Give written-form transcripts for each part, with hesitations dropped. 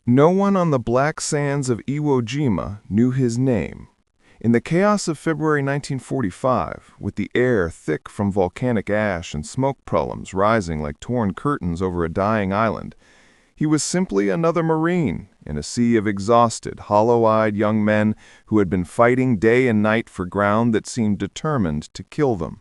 No one on the black sands of Iwo Jima knew his name. In the chaos of February 1945, with the air thick from volcanic ash and smoke columns rising like torn curtains over a dying island, he was simply another Marine in a sea of exhausted, hollow-eyed young men who had been fighting day and night for ground that seemed determined to kill them.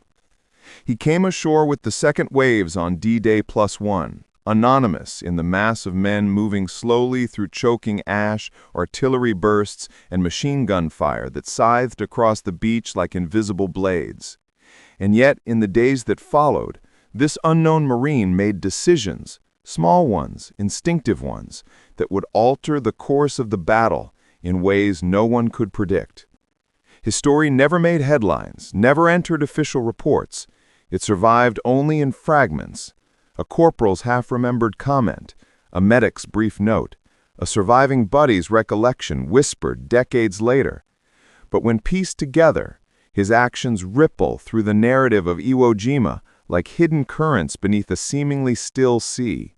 He came ashore with the second waves on D-Day +1, anonymous in the mass of men moving slowly through choking ash, artillery bursts, and machine gun fire that scythed across the beach like invisible blades. And yet, in the days that followed, this unknown Marine made decisions, small ones, instinctive ones, that would alter the course of the battle in ways no one could predict. His story never made headlines, never entered official reports. It survived only in fragments. A corporal's half-remembered comment, a medic's brief note, a surviving buddy's recollection whispered decades later. But when pieced together, his actions ripple through the narrative of Iwo Jima like hidden currents beneath a seemingly still sea.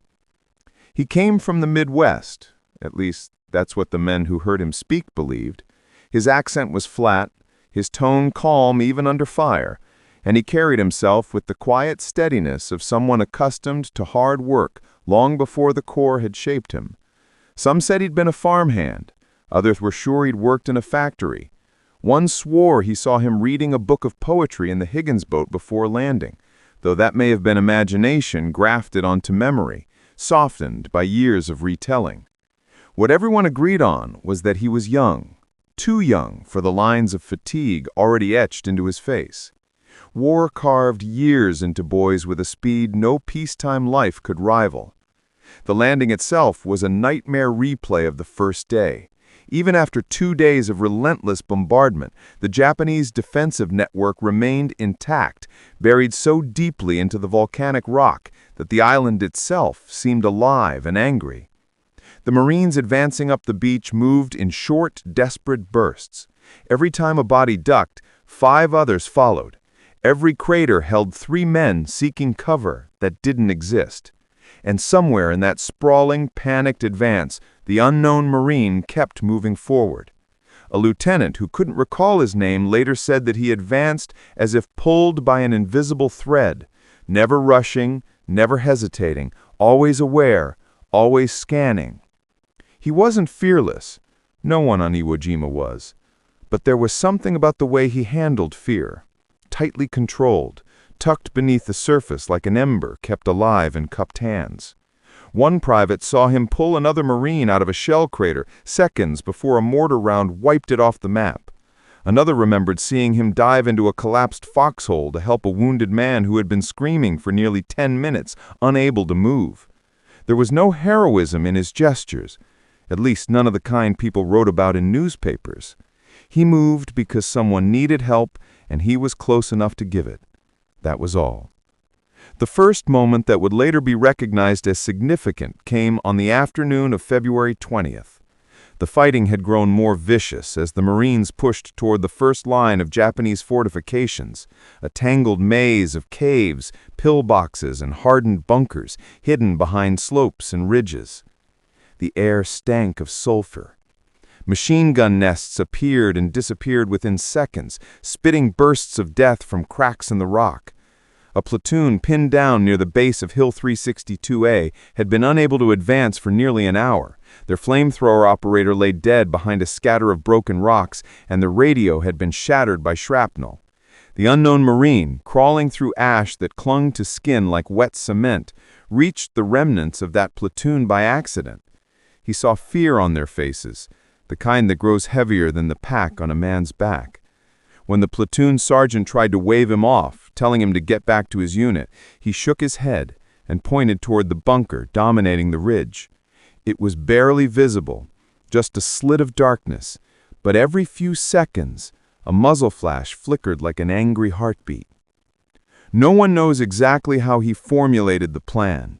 He came from the Midwest, at least that's what the men who heard him speak believed. His accent was flat, his tone calm even under fire, and he carried himself with the quiet steadiness of someone accustomed to hard work long before the Corps had shaped him. Some said he'd been a farmhand. Others were sure he'd worked in a factory. One swore he saw him reading a book of poetry in the Higgins boat before landing, though that may have been imagination grafted onto memory, softened by years of retelling. What everyone agreed on was that he was young, too young for the lines of fatigue already etched into his face. War carved years into boys with a speed no peacetime life could rival. The landing itself was a nightmare replay of the first day. Even after 2 days of relentless bombardment, the Japanese defensive network remained intact, buried so deeply into the volcanic rock that the island itself seemed alive and angry. The Marines advancing up the beach moved in short, desperate bursts. Every time a body ducked, 5 others followed. Every crater held 3 men seeking cover that didn't exist. And somewhere in that sprawling, panicked advance, the unknown Marine kept moving forward. A lieutenant who couldn't recall his name later said that he advanced as if pulled by an invisible thread, never rushing, never hesitating, always aware, always scanning. He wasn't fearless. No one on Iwo Jima was. But there was something about the way he handled fear. Tightly controlled, tucked beneath the surface like an ember kept alive in cupped hands. One private saw him pull another Marine out of a shell crater seconds before a mortar round wiped it off the map. Another remembered seeing him dive into a collapsed foxhole to help a wounded man who had been screaming for nearly 10 minutes, unable to move. There was no heroism in his gestures, at least none of the kind people wrote about in newspapers. He moved because someone needed help and he was close enough to give it. That was all. The first moment that would later be recognized as significant came on the afternoon of February 20th. The fighting had grown more vicious as the Marines pushed toward the first line of Japanese fortifications, a tangled maze of caves, pillboxes, and hardened bunkers hidden behind slopes and ridges. The air stank of sulfur. Machine gun nests appeared and disappeared within seconds, spitting bursts of death from cracks in the rock. A platoon pinned down near the base of Hill 362A had been unable to advance for nearly an hour. Their flamethrower operator lay dead behind a scatter of broken rocks, and the radio had been shattered by shrapnel. The unknown Marine, crawling through ash that clung to skin like wet cement, reached the remnants of that platoon by accident. He saw fear on their faces, the kind that grows heavier than the pack on a man's back. When the platoon sergeant tried to wave him off, telling him to get back to his unit, he shook his head and pointed toward the bunker dominating the ridge. It was barely visible, just a slit of darkness, but every few seconds, a muzzle flash flickered like an angry heartbeat. No one knows exactly how he formulated the plan.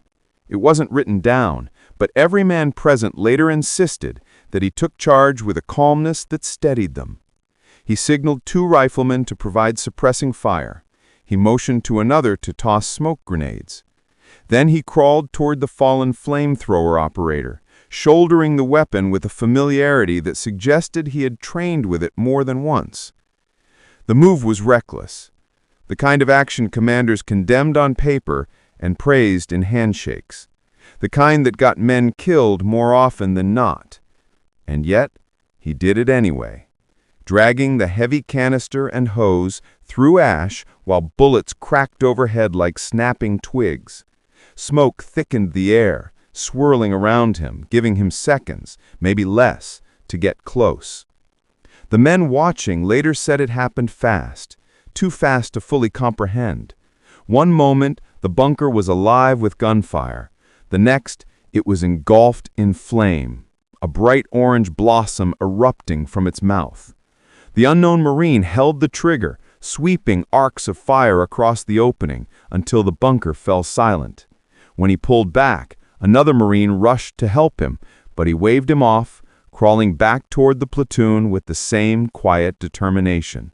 It wasn't written down, but every man present later insisted that he took charge with a calmness that steadied them. He signaled 2 riflemen to provide suppressing fire. He motioned to another to toss smoke grenades. Then he crawled toward the fallen flamethrower operator, shouldering the weapon with a familiarity that suggested he had trained with it more than once. The move was reckless, the kind of action commanders condemned on paper and praised in handshakes, the kind that got men killed more often than not. And yet, he did it anyway, dragging the heavy canister and hose through ash while bullets cracked overhead like snapping twigs. Smoke thickened the air, swirling around him, giving him seconds, maybe less, to get close. The men watching later said it happened fast, too fast to fully comprehend. One moment, the bunker was alive with gunfire. The next, it was engulfed in flame, a bright orange blossom erupting from its mouth. The unknown Marine held the trigger, sweeping arcs of fire across the opening until the bunker fell silent. When he pulled back, another Marine rushed to help him, but he waved him off, crawling back toward the platoon with the same quiet determination.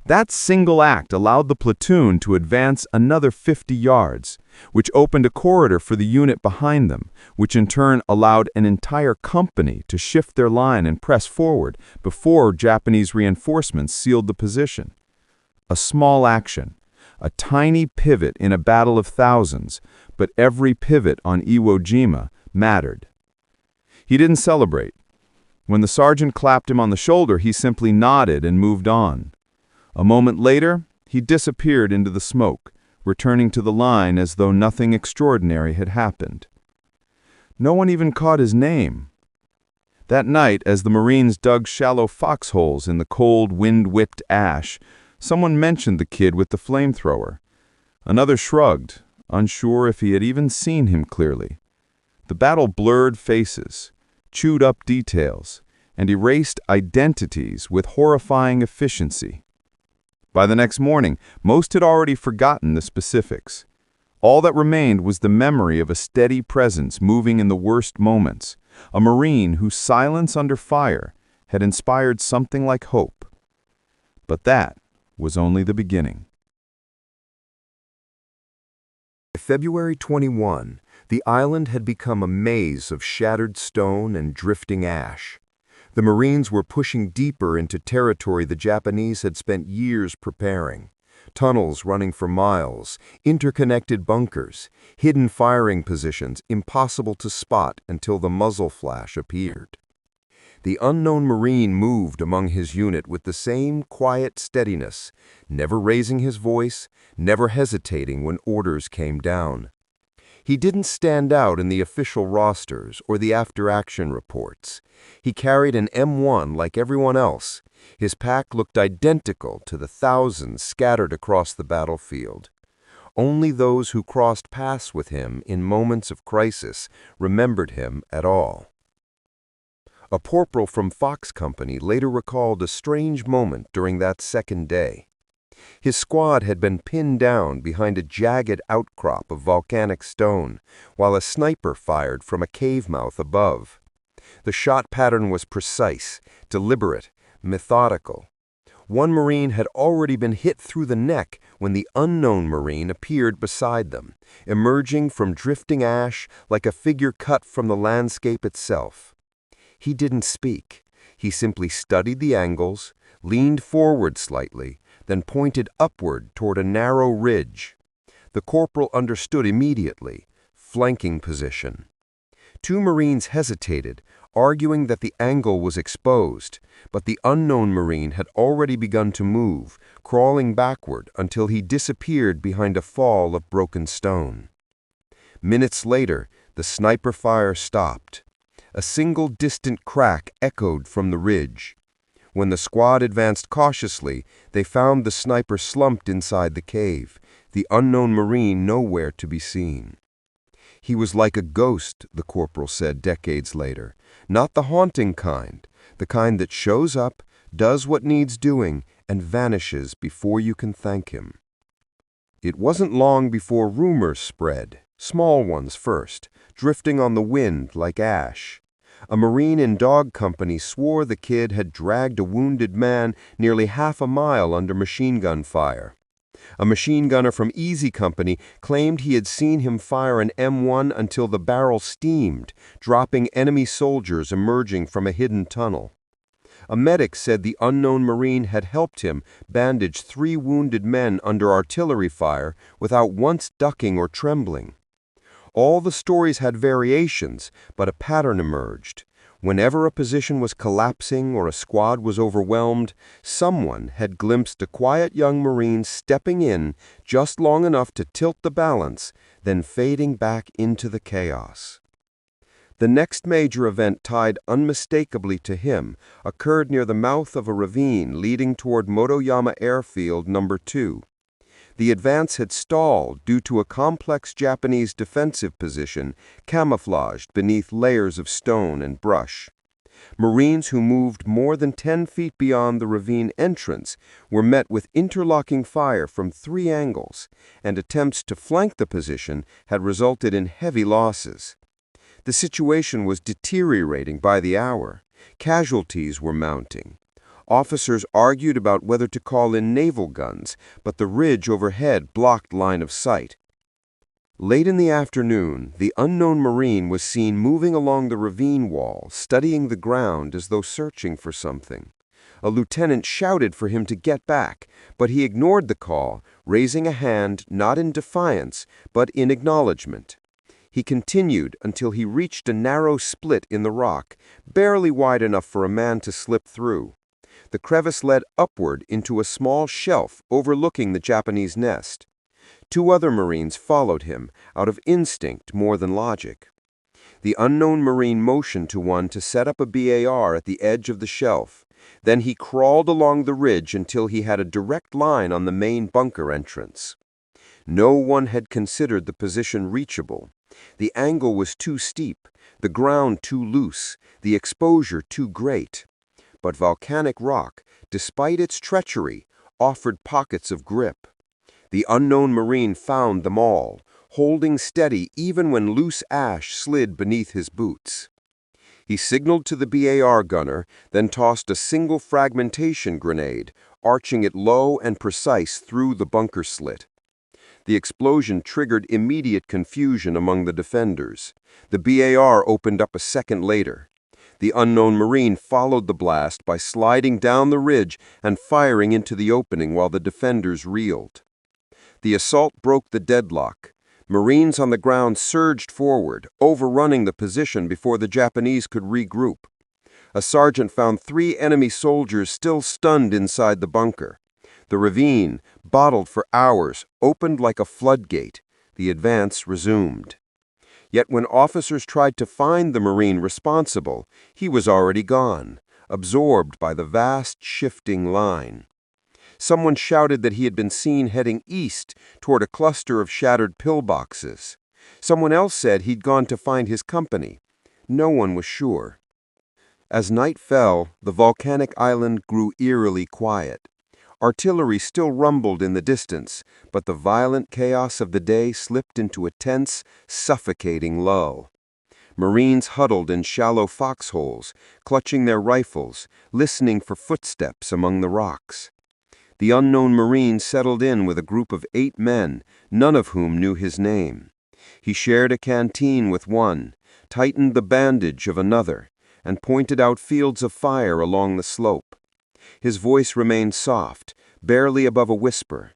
That single act allowed the platoon to advance another 50 yards, which opened a corridor for the unit behind them, which in turn allowed an entire company to shift their line and press forward before Japanese reinforcements sealed the position. A small action, a tiny pivot in a battle of thousands, but every pivot on Iwo Jima mattered. He didn't celebrate. When the sergeant clapped him on the shoulder, he simply nodded and moved on. A moment later, he disappeared into the smoke, returning to the line as though nothing extraordinary had happened. No one even caught his name. That night, as the Marines dug shallow foxholes in the cold, wind-whipped ash, someone mentioned the kid with the flamethrower. Another shrugged, unsure if he had even seen him clearly. The battle blurred faces, chewed up details, and erased identities with horrifying efficiency. By the next morning, most had already forgotten the specifics. All that remained was the memory of a steady presence moving in the worst moments, a Marine whose silence under fire had inspired something like hope. But that was only the beginning. By February 21, the island had become a maze of shattered stone and drifting ash. The Marines were pushing deeper into territory the Japanese had spent years preparing. Tunnels running for miles, interconnected bunkers, hidden firing positions impossible to spot until the muzzle flash appeared. The unknown Marine moved among his unit with the same quiet steadiness, never raising his voice, never hesitating when orders came down. He didn't stand out in the official rosters or the after-action reports. He carried an M1 like everyone else. His pack looked identical to the thousands scattered across the battlefield. Only those who crossed paths with him in moments of crisis remembered him at all. A corporal from Fox Company later recalled a strange moment during that second day. His squad had been pinned down behind a jagged outcrop of volcanic stone, while a sniper fired from a cave mouth above. The shot pattern was precise, deliberate, methodical. One Marine had already been hit through the neck when the unknown Marine appeared beside them, emerging from drifting ash like a figure cut from the landscape itself. He didn't speak. He simply studied the angles, leaned forward slightly, then pointed upward toward a narrow ridge. The corporal understood immediately, flanking position. Two Marines hesitated, arguing that the angle was exposed, but the unknown Marine had already begun to move, crawling backward until he disappeared behind a fall of broken stone. Minutes later, the sniper fire stopped. A single distant crack echoed from the ridge. When the squad advanced cautiously, they found the sniper slumped inside the cave, the unknown Marine nowhere to be seen. He was like a ghost, the corporal said decades later, not the haunting kind, the kind that shows up, does what needs doing, and vanishes before you can thank him. It wasn't long before rumors spread, small ones first, drifting on the wind like ash. A Marine in dog company swore the kid had dragged a wounded man nearly half a mile under machine gun fire. A machine gunner from Easy Company claimed he had seen him fire an M1 until the barrel steamed, dropping enemy soldiers emerging from a hidden tunnel. A medic said the unknown Marine had helped him bandage 3 wounded men under artillery fire without once ducking or trembling. All the stories had variations, but a pattern emerged. Whenever a position was collapsing or a squad was overwhelmed, someone had glimpsed a quiet young Marine stepping in just long enough to tilt the balance, then fading back into the chaos. The next major event tied unmistakably to him occurred near the mouth of a ravine leading toward Motoyama Airfield No. 2. The advance had stalled due to a complex Japanese defensive position camouflaged beneath layers of stone and brush. Marines who moved more than 10 feet beyond the ravine entrance were met with interlocking fire from 3 angles, and attempts to flank the position had resulted in heavy losses. The situation was deteriorating by the hour. Casualties were mounting. Officers argued about whether to call in naval guns, but the ridge overhead blocked line of sight. Late in the afternoon, the unknown Marine was seen moving along the ravine wall, studying the ground as though searching for something. A lieutenant shouted for him to get back, but he ignored the call, raising a hand not in defiance, but in acknowledgement. He continued until he reached a narrow split in the rock, barely wide enough for a man to slip through. The crevice led upward into a small shelf overlooking the Japanese nest. 2 other Marines followed him, out of instinct more than logic. The unknown Marine motioned to one to set up a BAR at the edge of the shelf. Then he crawled along the ridge until he had a direct line on the main bunker entrance. No one had considered the position reachable. The angle was too steep, the ground too loose, the exposure too great. But volcanic rock, despite its treachery, offered pockets of grip. The unknown Marine found them all, holding steady even when loose ash slid beneath his boots. He signaled to the BAR gunner, then tossed a single fragmentation grenade, arching it low and precise through the bunker slit. The explosion triggered immediate confusion among the defenders. The BAR opened up a second later. The unknown Marine followed the blast by sliding down the ridge and firing into the opening while the defenders reeled. The assault broke the deadlock. Marines on the ground surged forward, overrunning the position before the Japanese could regroup. A sergeant found 3 enemy soldiers still stunned inside the bunker. The ravine, bottled for hours, opened like a floodgate. The advance resumed. Yet when officers tried to find the Marine responsible, he was already gone, absorbed by the vast shifting line. Someone shouted that he had been seen heading east toward a cluster of shattered pillboxes. Someone else said he'd gone to find his company. No one was sure. As night fell, the volcanic island grew eerily quiet. Artillery still rumbled in the distance, but the violent chaos of the day slipped into a tense, suffocating lull. Marines huddled in shallow foxholes, clutching their rifles, listening for footsteps among the rocks. The unknown Marine settled in with a group of 8 men, none of whom knew his name. He shared a canteen with one, tightened the bandage of another, and pointed out fields of fire along the slope. His voice remained soft, barely above a whisper.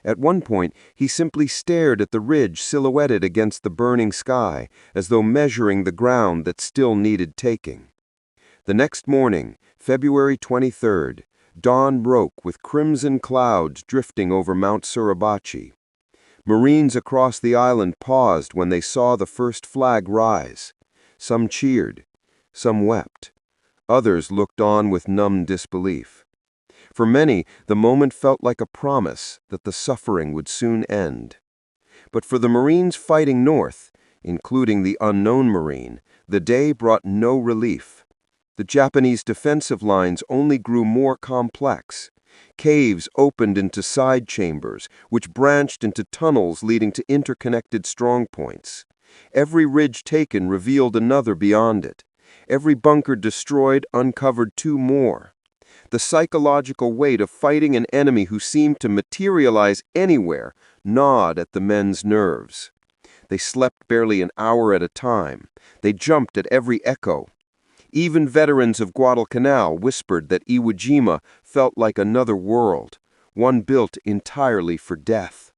At one point, he simply stared at the ridge silhouetted against the burning sky, as though measuring the ground that still needed taking. The next morning, February 23rd, dawn broke with crimson clouds drifting over Mount Suribachi. Marines across the island paused when they saw the first flag rise. Some cheered, some wept. Others looked on with numb disbelief. For many, the moment felt like a promise that the suffering would soon end. But for the Marines fighting north, including the unknown Marine, the day brought no relief. The Japanese defensive lines only grew more complex. Caves opened into side chambers, which branched into tunnels leading to interconnected strongpoints. Every ridge taken revealed another beyond it. Every bunker destroyed uncovered 2 more. The psychological weight of fighting an enemy who seemed to materialize anywhere gnawed at the men's nerves. They slept barely an hour at a time. They jumped at every echo. Even veterans of Guadalcanal whispered that Iwo Jima felt like another world, one built entirely for death.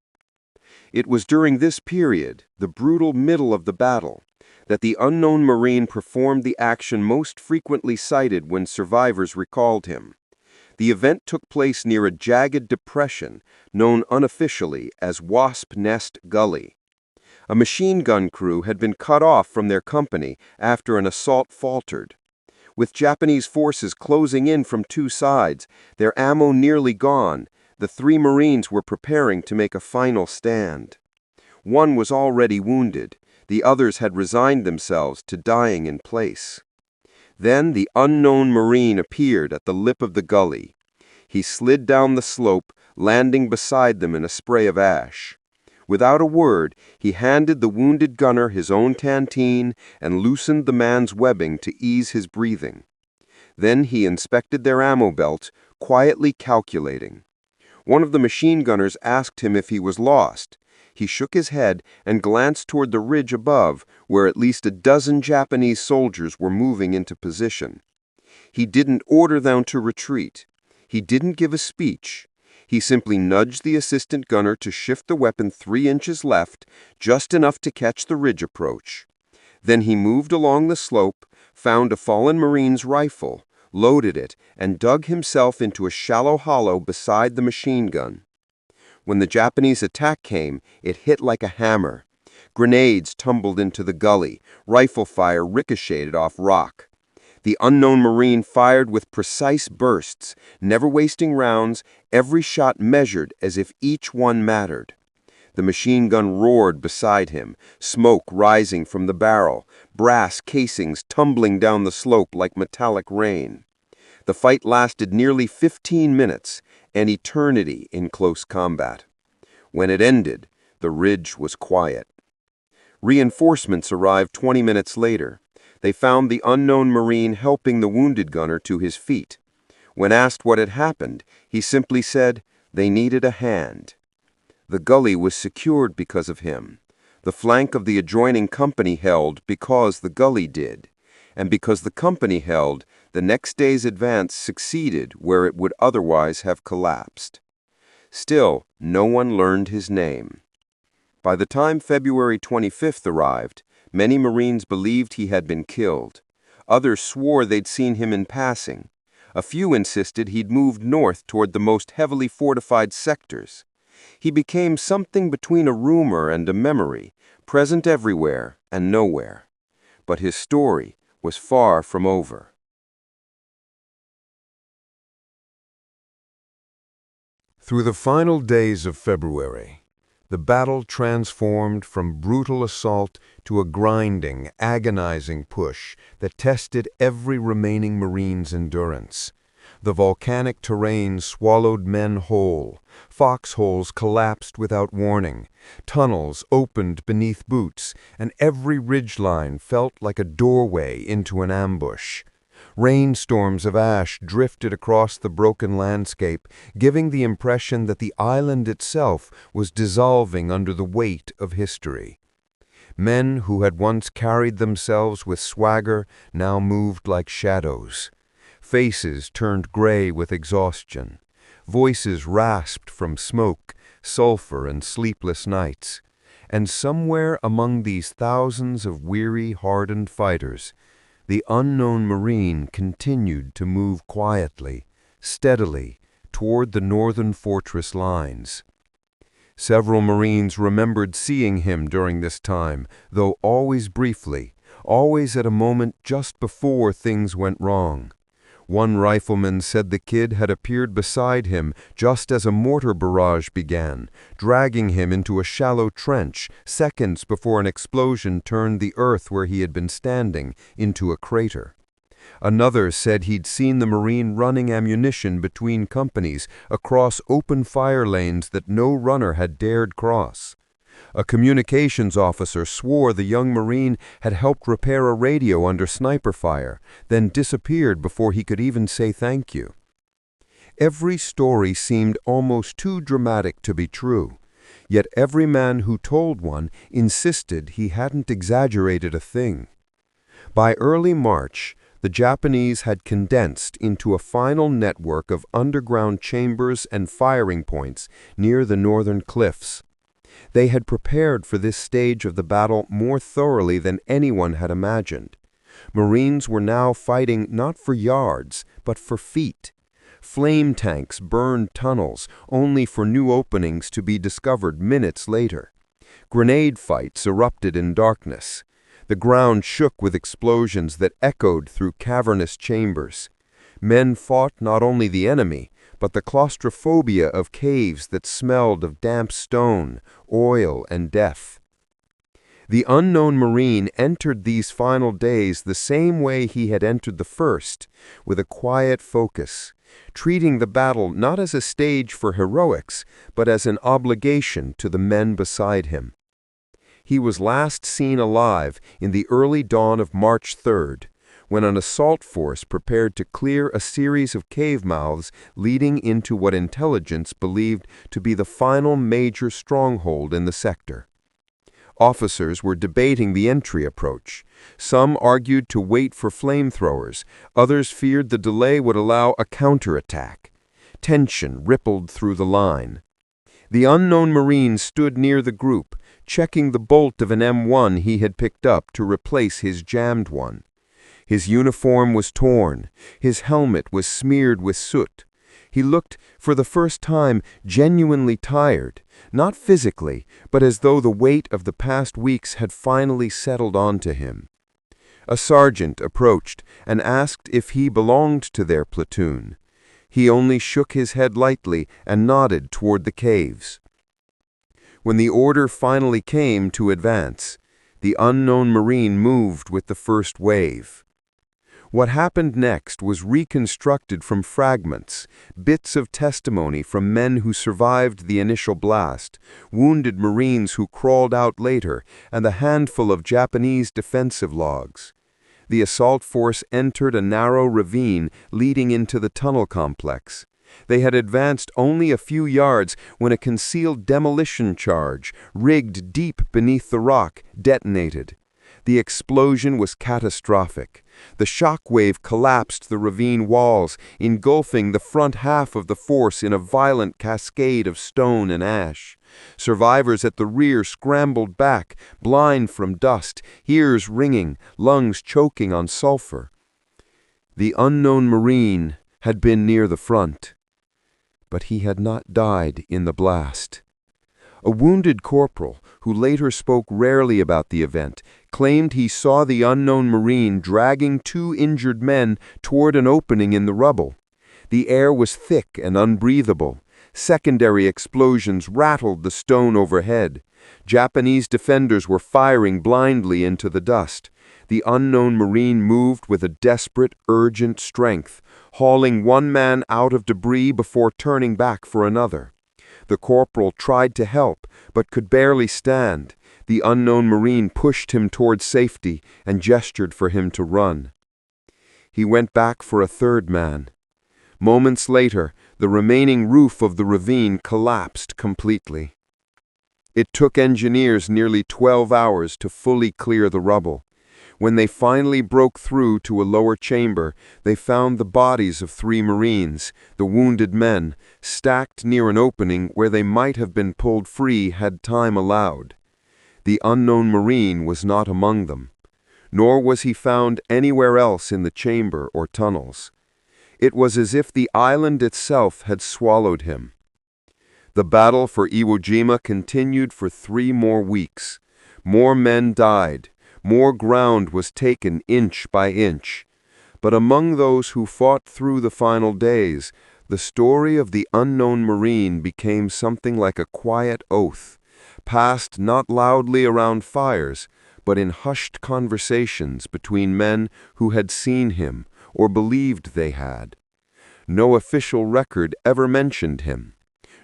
It was during this period, the brutal middle of the battle, that the unknown Marine performed the action most frequently cited when survivors recalled him. The event took place near a jagged depression known unofficially as Wasp Nest Gully. A machine gun crew had been cut off from their company after an assault faltered. With Japanese forces closing in from two sides, their ammo nearly gone, the three Marines were preparing to make a final stand. One was already wounded. The others had resigned themselves to dying in place. Then the unknown Marine appeared at the lip of the gully. He slid down the slope, landing beside them in a spray of ash. Without a word, he handed the wounded gunner his own canteen and loosened the man's webbing to ease his breathing. Then he inspected their ammo belt, quietly calculating. One of the machine gunners asked him if he was lost. He shook his head and glanced toward the ridge above, where at least a dozen Japanese soldiers were moving into position. He didn't order them to retreat. He didn't give a speech. He simply nudged the assistant gunner to shift the weapon 3 inches left, just enough to catch the ridge approach. Then he moved along the slope, found a fallen Marine's rifle, loaded it, and dug himself into a shallow hollow beside the machine gun. When the Japanese attack came, it hit like a hammer. Grenades tumbled into the gully. Rifle fire ricocheted off rock. The unknown Marine fired with precise bursts, never wasting rounds, every shot measured as if each one mattered. The machine gun roared beside him, smoke rising from the barrel, brass casings tumbling down the slope like metallic rain. The fight lasted nearly 15 minutes, an eternity in close combat. When it ended, the ridge was quiet. Reinforcements arrived 20 minutes later. They found the unknown Marine helping the wounded gunner to his feet. When asked what had happened, he simply said they needed a hand. The gully was secured because of him. The flank of the adjoining company held because the gully did. And because the company held, the next day's advance succeeded where it would otherwise have collapsed. Still, no one learned his name. By the time February 25th arrived, many Marines believed he had been killed. Others swore they'd seen him in passing. A few insisted he'd moved north toward the most heavily fortified sectors. He became something between a rumor and a memory, present everywhere and nowhere. But his story was far from over. Through the final days of February, the battle transformed from brutal assault to a grinding, agonizing push that tested every remaining Marine's endurance. The volcanic terrain swallowed men whole, foxholes collapsed without warning, tunnels opened beneath boots, and every ridgeline felt like a doorway into an ambush. Rainstorms of ash drifted across the broken landscape, giving the impression that the island itself was dissolving under the weight of history. Men who had once carried themselves with swagger now moved like shadows. Faces turned gray with exhaustion. Voices rasped from smoke, sulfur, and sleepless nights. And somewhere among these thousands of weary, hardened fighters, the unknown Marine continued to move quietly, steadily, toward the northern fortress lines. Several Marines remembered seeing him during this time, though always briefly, always at a moment just before things went wrong. One rifleman said the kid had appeared beside him just as a mortar barrage began, dragging him into a shallow trench seconds before an explosion turned the earth where he had been standing into a crater. Another said he'd seen the Marine running ammunition between companies across open fire lanes that no runner had dared cross. A communications officer swore the young Marine had helped repair a radio under sniper fire, then disappeared before he could even say thank you. Every story seemed almost too dramatic to be true, yet every man who told one insisted he hadn't exaggerated a thing. By early March, the Japanese had condensed into a final network of underground chambers and firing points near the northern cliffs. They had prepared for this stage of the battle more thoroughly than anyone had imagined. Marines were now fighting not for yards, but for feet. Flame tanks burned tunnels, only for new openings to be discovered minutes later. Grenade fights erupted in darkness. The ground shook with explosions that echoed through cavernous chambers. Men fought not only the enemy, but the claustrophobia of caves that smelled of damp stone, oil, and death. The unknown Marine entered these final days the same way he had entered the first, with a quiet focus, treating the battle not as a stage for heroics, but as an obligation to the men beside him. He was last seen alive in the early dawn of March 3rd, when an assault force prepared to clear a series of cave mouths leading into what intelligence believed to be the final major stronghold in the sector. Officers were debating the entry approach. Some argued to wait for flamethrowers, others feared the delay would allow a counterattack. Tension rippled through the line. The unknown Marine stood near the group, checking the bolt of an M1 he had picked up to replace his jammed one. His uniform was torn. His helmet was smeared with soot. He looked, for the first time, genuinely tired, not physically, but as though the weight of the past weeks had finally settled onto him. A sergeant approached and asked if he belonged to their platoon. He only shook his head lightly and nodded toward the caves. When the order finally came to advance, the unknown Marine moved with the first wave. What happened next was reconstructed from fragments, bits of testimony from men who survived the initial blast, wounded Marines who crawled out later, and a handful of Japanese defensive logs. The assault force entered a narrow ravine leading into the tunnel complex. They had advanced only a few yards when a concealed demolition charge, rigged deep beneath the rock, detonated. The explosion was catastrophic. The shock wave collapsed the ravine walls, engulfing the front half of the force in a violent cascade of stone and ash. Survivors at the rear scrambled back, blind from dust, ears ringing, lungs choking on sulfur. The unknown Marine had been near the front, but he had not died in the blast. A wounded corporal, who later spoke rarely about the event, claimed he saw the unknown Marine dragging two injured men toward an opening in the rubble. The air was thick and unbreathable. Secondary explosions rattled the stone overhead. Japanese defenders were firing blindly into the dust. The unknown Marine moved with a desperate, urgent strength, hauling one man out of debris before turning back for another. The corporal tried to help, but could barely stand. The unknown Marine pushed him toward safety and gestured for him to run. He went back for a third man. Moments later, the remaining roof of the ravine collapsed completely. It took engineers nearly 12 hours to fully clear the rubble. When they finally broke through to a lower chamber, they found the bodies of 3 Marines, the wounded men, stacked near an opening where they might have been pulled free had time allowed. The unknown Marine was not among them, nor was he found anywhere else in the chamber or tunnels. It was as if the island itself had swallowed him. The battle for Iwo Jima continued for 3 more weeks. More men died. More ground was taken inch by inch. But among those who fought through the final days, the story of the unknown Marine became something like a quiet oath, passed not loudly around fires, but in hushed conversations between men who had seen him or believed they had. No official record ever mentioned him.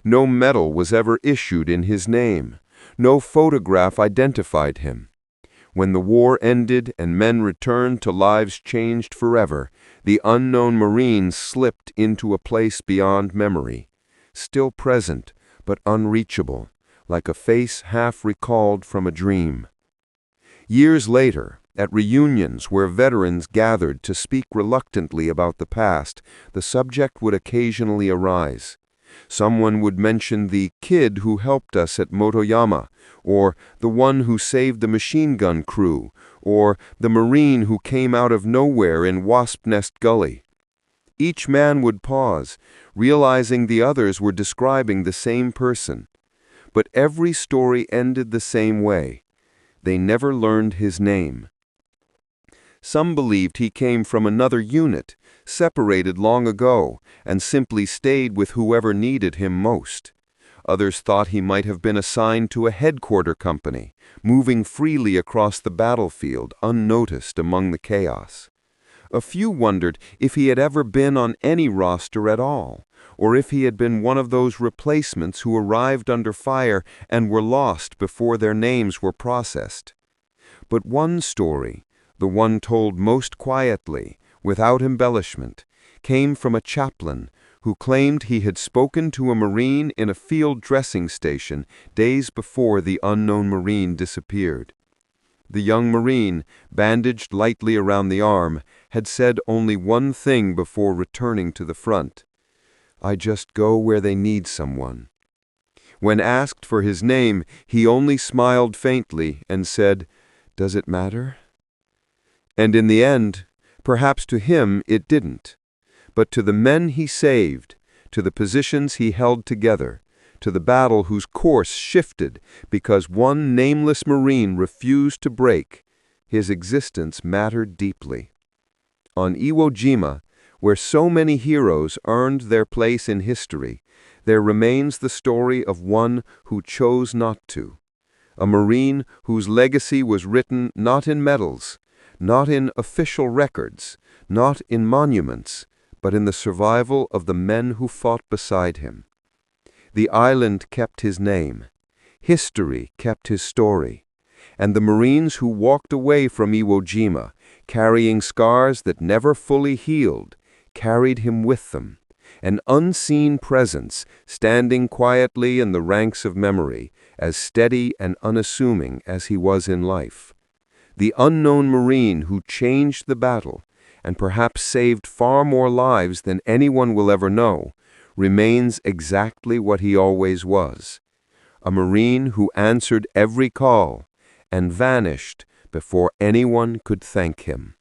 No medal was ever issued in his name. No photograph identified him. When the war ended and men returned to lives changed forever, the unknown Marine slipped into a place beyond memory, still present but unreachable, like a face half recalled from a dream. Years later, at reunions where veterans gathered to speak reluctantly about the past, the subject would occasionally arise. Someone would mention the kid who helped us at Motoyama, or the one who saved the machine gun crew, or the Marine who came out of nowhere in Wasp Nest Gully. Each man would pause, realizing the others were describing the same person. But every story ended the same way. They never learned his name. Some believed he came from another unit, separated long ago, and simply stayed with whoever needed him most. Others thought he might have been assigned to a headquarter company, moving freely across the battlefield, unnoticed among the chaos. A few wondered if he had ever been on any roster at all, or if he had been one of those replacements who arrived under fire and were lost before their names were processed. But one story, the one told most quietly, without embellishment, came from a chaplain who claimed he had spoken to a Marine in a field dressing station days before the unknown Marine disappeared. The young Marine, bandaged lightly around the arm, had said only one thing before returning to the front: "I just go where they need someone." When asked for his name, he only smiled faintly and said, "Does it matter?" And in the end, perhaps to him it didn't. But to the men he saved, to the positions he held together, to the battle whose course shifted because one nameless Marine refused to break, his existence mattered deeply. On Iwo Jima, where so many heroes earned their place in history, there remains the story of one who chose not to. A Marine whose legacy was written not in medals, not in official records, not in monuments, but in the survival of the men who fought beside him. The island kept his name, history kept his story, and the Marines who walked away from Iwo Jima, carrying scars that never fully healed, carried him with them, an unseen presence standing quietly in the ranks of memory, as steady and unassuming as he was in life. The unknown Marine who changed the battle, and perhaps saved far more lives than anyone will ever know, remains exactly what he always was: a Marine who answered every call and vanished before anyone could thank him.